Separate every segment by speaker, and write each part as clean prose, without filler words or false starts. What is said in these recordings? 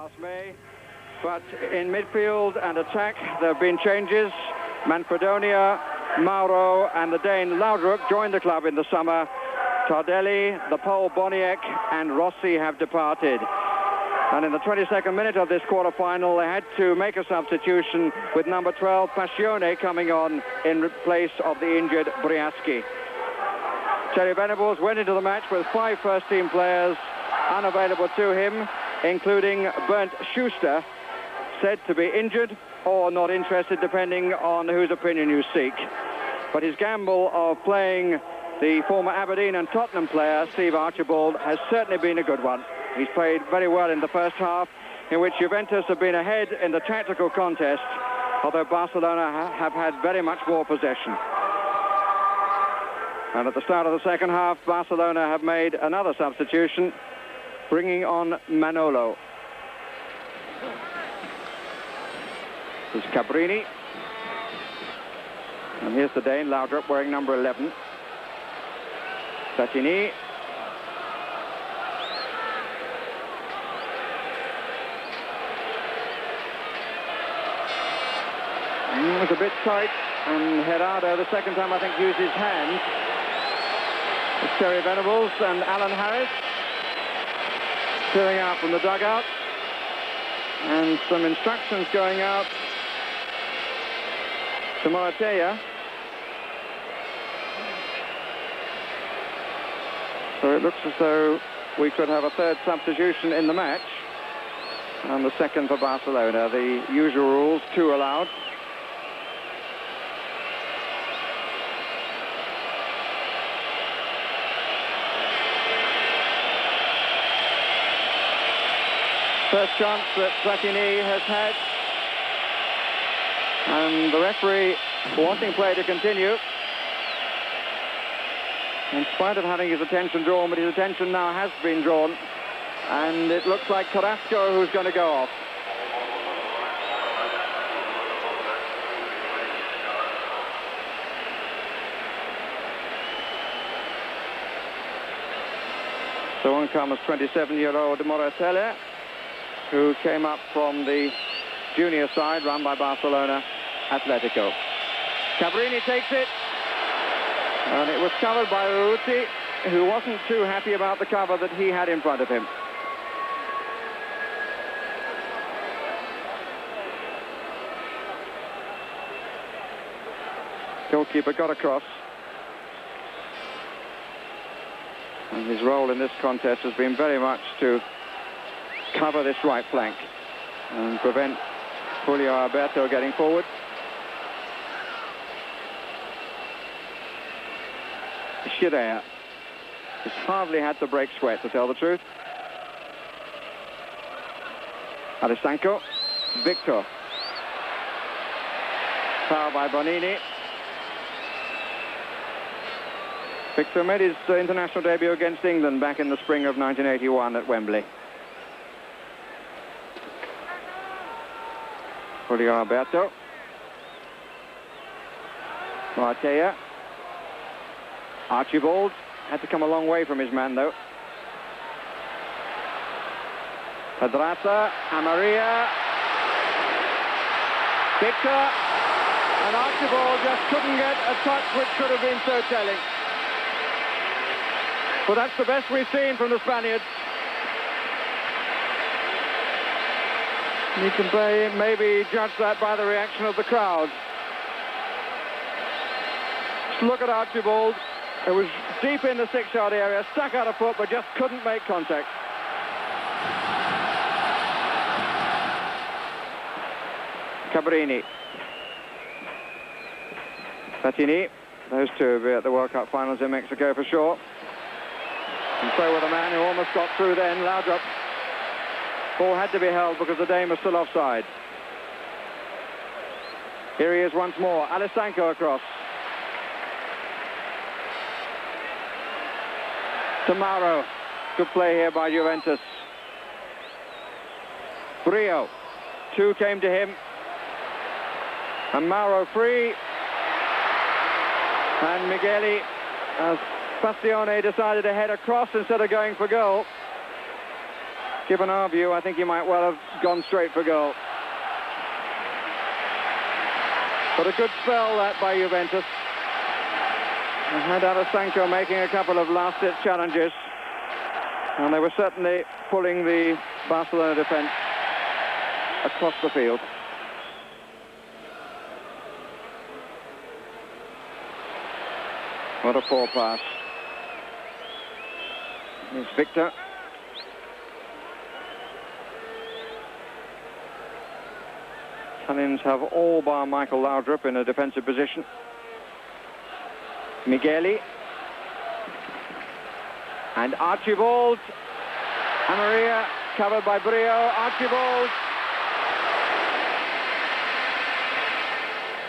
Speaker 1: last May. But in midfield and attack, there have been changes. Manfredonia, Mauro, and the Dane Laudrup joined the club in the summer. Tardelli, the Pole Boniek, and Rossi have departed. And in the 22nd minute of this quarter-final, they had to make a substitution with number 12, Passione, coming on in place of the injured Briaschi. Terry Venables went into the match with 5 first-team players unavailable to him, including Bernd Schuster, said to be injured or not interested, depending on whose opinion you seek. But his gamble of playing the former Aberdeen and Tottenham player, Steve Archibald, has certainly been a good one. He's played very well in the first half, in which Juventus have been ahead in the tactical contest, although Barcelona have had very much more possession. And at the start of the second half, Barcelona have made another substitution, bringing on Manolo. This is Cabrini. And here's the Dane, Laudrup, wearing number 11. Satini. It was a bit tight, and Gerardo, the second time, I think, used his hands. It's Terry Venables and Alan Harris peering out from the dugout. And some instructions going out to Moratea. So it looks as though we could have a third substitution in the match, and the second for Barcelona. The usual rules, 2 allowed. First chance that Platini has had, and the referee wanting play to continue, in spite of having his attention drawn, but his attention now has been drawn, and it looks like Carrasco who's going to go off. So on comes 27-year-old Moratella, who came up from the junior side run by Barcelona Atletico. Cabrini takes it, and it was covered by Urruti, who wasn't too happy about the cover that he had in front of him. Goalkeeper got across, and his role in this contest has been very much to cover this right flank and prevent Julio Alberto getting forward. Schirrer has hardly had to break sweat, to tell the truth. Alessanco, Victor. Foul by Bonini. Victor made his international debut against England back in the spring of 1981 at Wembley. Julio Alberto. Moratea. Archibald had to come a long way from his man, though. Pedraza, Amaria. Victor. And Archibald just couldn't get a touch which could have been so telling. Well, that's the best we've seen from the Spaniards. You can maybe judge that by the reaction of the crowd. Just look at Archibald. It was deep in the 6-yard area, stuck out a foot, but just couldn't make contact. Cabrini. Platini. Those two will be at the World Cup finals in Mexico for sure. And so with a man who almost got through then, Laudrup. Ball had to be held because the Dane was still offside. Here he is once more. Alessanco across. Tamaro. Good play here by Juventus. Brio. 2 came to him. And Mauro free. And Migueli, as Passione decided to head across instead of going for goal. Given our view, I think he might well have gone straight for goal. But a good spell that by Juventus. And had Alessandro making a couple of last-ditch challenges. And they were certainly pulling the Barcelona defence across the field. What a poor pass. Here's Victor. Italians have all bar Michael Laudrup in a defensive position. Migueli. And Archibald. Amaria covered by Brio. Archibald.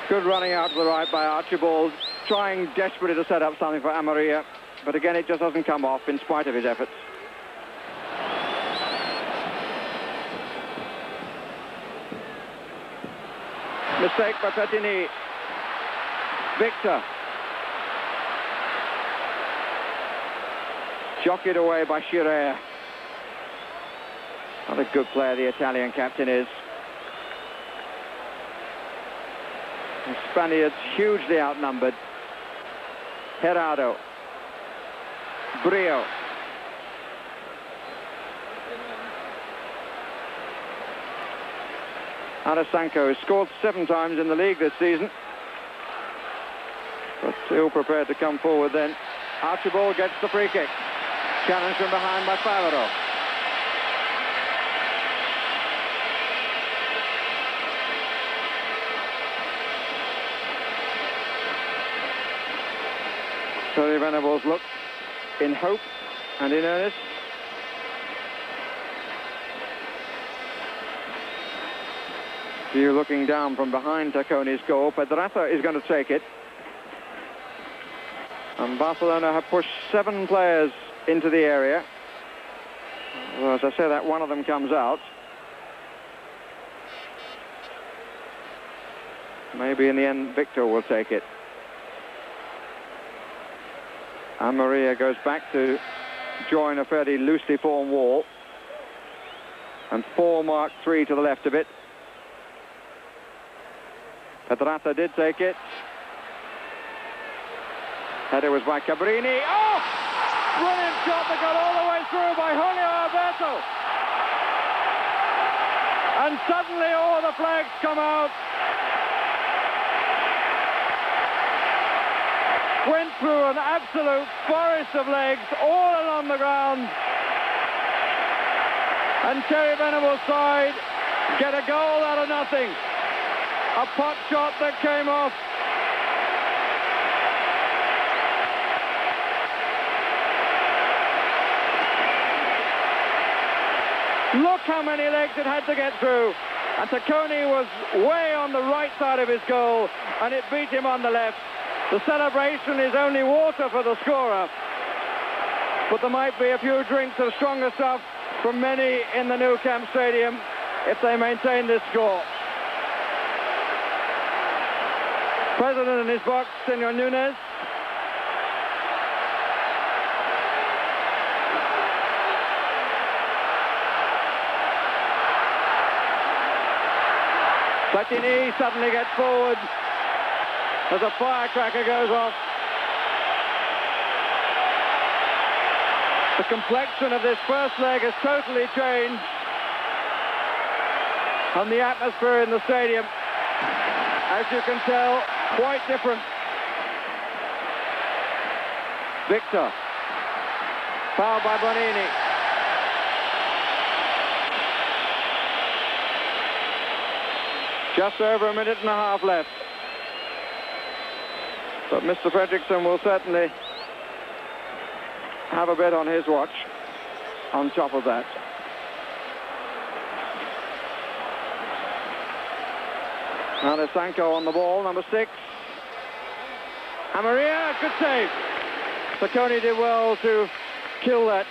Speaker 1: Good running out to the right by Archibald, trying desperately to set up something for Amaria, but again it just doesn't come off in spite of his efforts. Mistake by Platini. Victor. Jockeyed away by Schirer. What a good player the Italian captain is. The Spaniards hugely outnumbered. Gerardo. Brio. Alessandro has scored 7 times in the league this season, but still prepared to come forward then. Archibald gets the free kick. Challenge from behind by Favaro. So the Venables look in hope and in earnest. View looking down from behind Tacconi's goal. Pedraza is going to take it. And Barcelona have pushed 7 players into the area. Well, as I say that, one of them comes out. Maybe in the end Victor will take it. And Maria goes back to join a fairly loosely formed wall. And 4 mark 3 to the left of it. Pedraza did take it. Header was by Cabrini. Oh! Brilliant shot that got all the way through by Julio Alberto. And suddenly all the flags come out. Went through an absolute forest of legs all along the ground. And Terry Venables' side get a goal out of nothing. A pot shot that came off. Look how many legs it had to get through. And Tacconi was way on the right side of his goal, and it beat him on the left. The celebration is only water for the scorer. But there might be a few drinks of stronger stuff from many in the Nou Camp Stadium if they maintain this score. President in his box, Senor Nunes. Platini suddenly gets forward as a firecracker goes off. The complexion of this first leg has totally changed, and the atmosphere in the stadium, as you can tell, quite different. Victor. Foul by Bonini. Just over a minute and a half left. But Mr. Fredriksson will certainly have a bit on his watch on top of that. Alessandro on the ball, number 6. Amaria, good save. Tacconi did well to kill that.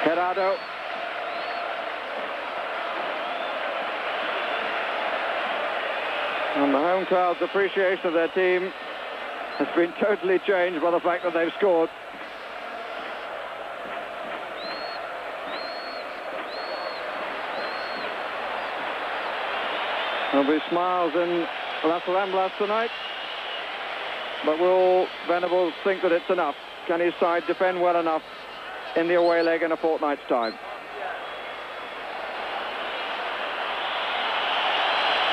Speaker 1: Gerardo. And the home crowd's appreciation of their team has been totally changed by the fact that they've scored. There'll be smiles in Las Ramblas tonight, but will Venables think that it's enough? Can his side defend well enough in the away leg in a fortnight's time?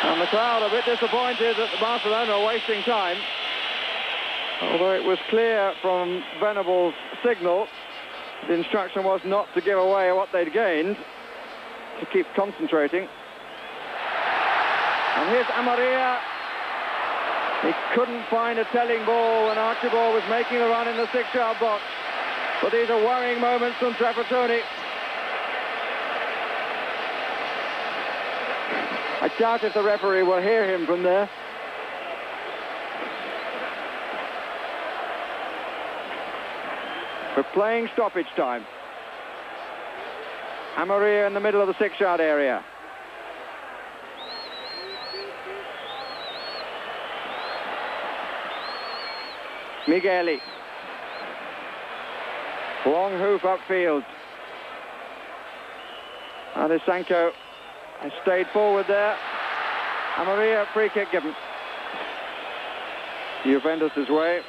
Speaker 1: And the crowd a bit disappointed that Barcelona are wasting time, although it was clear from Venables' signal the instruction was not to give away what they'd gained, to keep concentrating. And here's Amaria. He couldn't find a telling ball when Archibald was making a run in the 6-yard box. But these are worrying moments from Trapattoni. I doubt if the referee will hear him from there. We're playing stoppage time. Amaria in the middle of the 6-yard area. Migueli. Long hoof upfield. Adesanko has stayed forward there. Amaria, free kick given. Juventus' way.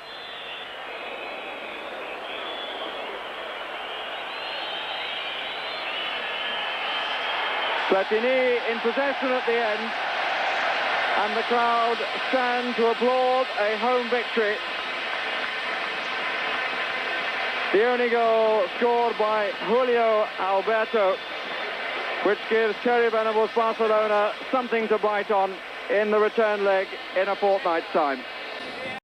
Speaker 1: Platini in possession at the end, and the crowd stand to applaud a home victory. The only goal scored by Julio Alberto, which gives Terry Venables' Barcelona something to bite on in the return leg in a fortnight's time.